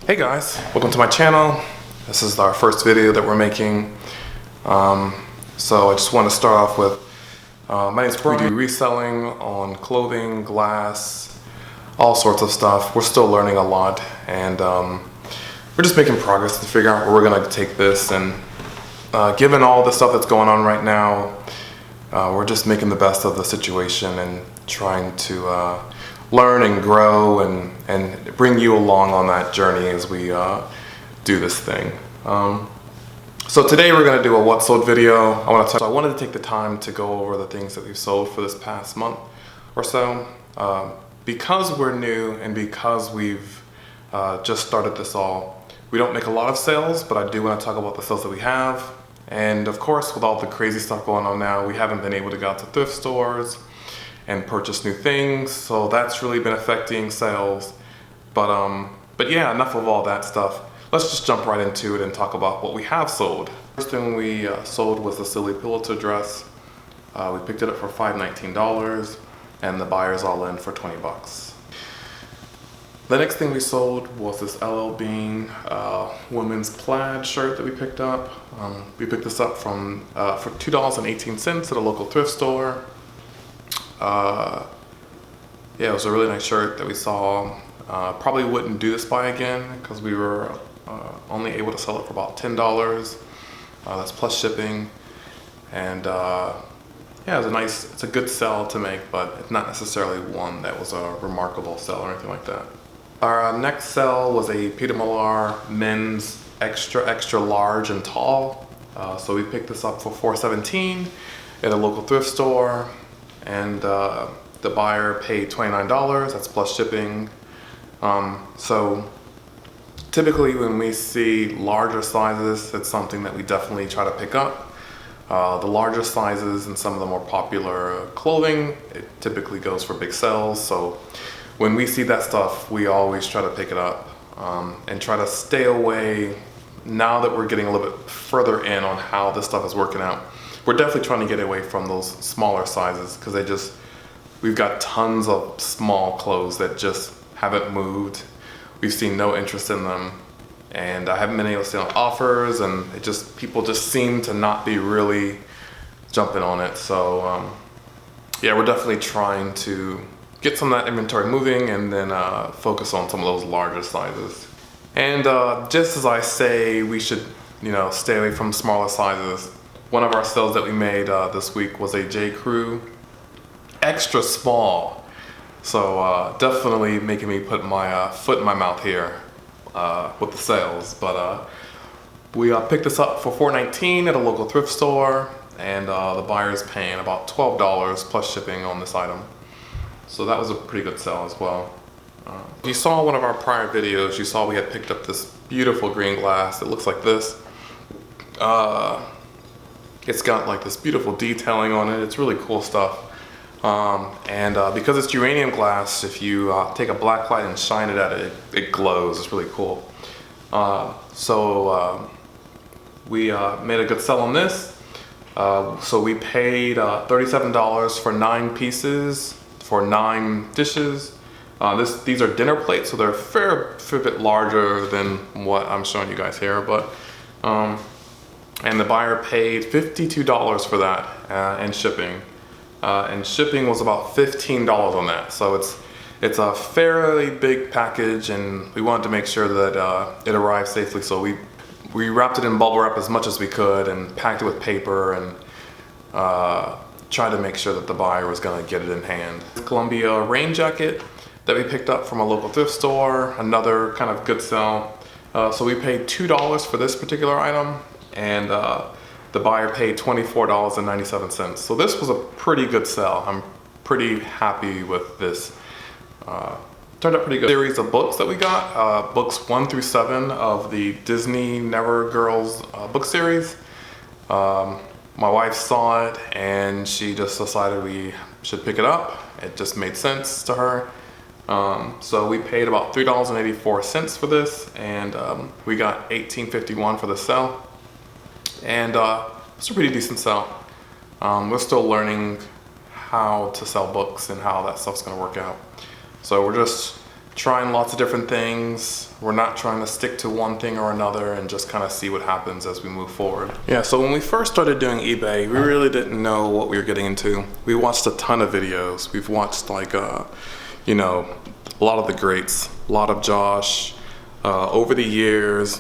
Hey guys, welcome to my channel. This is our first video that we're making. So I just want to start off with, my name's Brian. We do reselling on clothing, glass, all sorts of stuff. We're still learning a lot, and we're just making progress to figure out where we're gonna take this. And given all the stuff that's going on right now, we're just making the best of the situation and trying to learn and grow and bring you along on that journey as we do this thing. So today we're going to do a what sold video. I wanted to take the time to go over the things that we've sold for this past month or so. Because we're new and because we've just started this all, we don't make a lot of sales, but I do want to talk about the sales that we have. And of course, with all the crazy stuff going on now, we haven't been able to go out to thrift stores and purchase new things, so that's really been affecting sales. But yeah, enough of all that stuff. Let's just jump right into it and talk about what we have sold. First thing we sold was the Silly Pulitzer dress. We picked it up for $519, and the buyer's all in for 20 bucks. The next thing we sold was this LL Bean women's plaid shirt that we picked up. We picked this up for $2.18 at a local thrift store. Yeah, it was a really nice shirt that we saw. Probably wouldn't do this buy again because we were only able to sell it for about $10. That's plus shipping. And yeah, it's a good sell to make, but it's not necessarily one that was a remarkable sell or anything like that. Our next sell was a Peter Millar men's extra large and tall. So we picked this up for $4.17 at a local thrift store. And the buyer paid $29, that's plus shipping. So typically when we see larger sizes, it's something that we definitely try to pick up. The larger sizes and some of the more popular clothing, it typically goes for big sales. So when we see that stuff, we always try to pick it up and try to stay away. Now that we're getting a little bit further in on how this stuff is working out, we're definitely trying to get away from those smaller sizes because we've got tons of small clothes that just haven't moved. We've seen no interest in them, and I haven't been able to see on offers, and people just seem to not be really jumping on it. So yeah, we're definitely trying to get some of that inventory moving and then focus on some of those larger sizes. And just as I say we should, stay away from smaller sizes, one of our sales that we made this week was a J. Crew extra small. So definitely making me put my foot in my mouth here with the sales. But we picked this up for $4.19 at a local thrift store, and the buyer's paying about $12 plus shipping on this item. So that was a pretty good sell as well. If you saw one of our prior videos, you saw we had picked up this beautiful green glass. It looks like this. It's got like this beautiful detailing on it. It's really cool stuff. Because it's uranium glass, if you take a black light and shine it at it, it glows. It's really cool. So we made a good sell on this. So we paid $37 for 9 pieces for 9 dishes. These are dinner plates, so they're a fair bit larger than what I'm showing you guys here, but and the buyer paid $52 for that and shipping. And shipping was about $15 on that. So it's a fairly big package, and we wanted to make sure that it arrived safely. So we wrapped it in bubble wrap as much as we could and packed it with paper and tried to make sure that the buyer was gonna get it in hand. Columbia rain jacket that we picked up from a local thrift store, another kind of good sell. So we paid $2 for this particular item, and the buyer paid $24.97. So this was a pretty good sell. I'm pretty happy with this. Turned out pretty good. Series of books that we got, books 1 through 7 of the Disney Never Girls book series. My wife saw it and she just decided we should pick it up. It just made sense to her. So we paid about $3.84 for this, and we got $18.51 for the sell. And it's a pretty decent sell. We're still learning how to sell books and how that stuff's gonna work out. So we're just trying lots of different things. We're not trying to stick to one thing or another and just kind of see what happens as we move forward. Yeah, so when we first started doing eBay, we really didn't know what we were getting into. We watched a ton of videos. We've watched like, you know, a lot of the greats, a lot of Josh, over the years,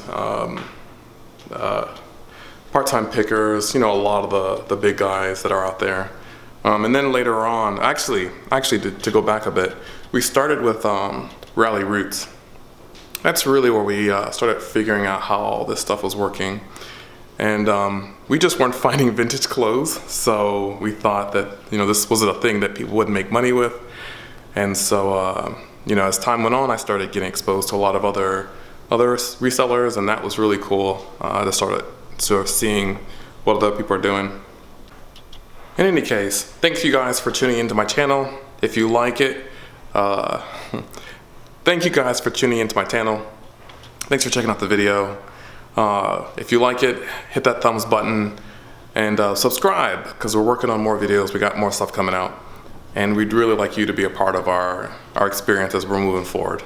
part-time pickers, you know, a lot of the big guys that are out there. And then later on, actually to go back a bit, we started with Rally Roots. That's really where we started figuring out how all this stuff was working. And we just weren't finding vintage clothes, so we thought that, you know, this was a thing that people would make money with. And so, you know, as time went on, I started getting exposed to a lot of other resellers, and that was really cool to start sort of seeing what other people are doing. In any case, thanks you guys for tuning into my channel. If you like it, thank you guys for tuning into my channel. Thanks for checking out the video. If you like it, hit that thumbs button and subscribe, because we're working on more videos. We got more stuff coming out, and we'd really like you to be a part of our experience as we're moving forward.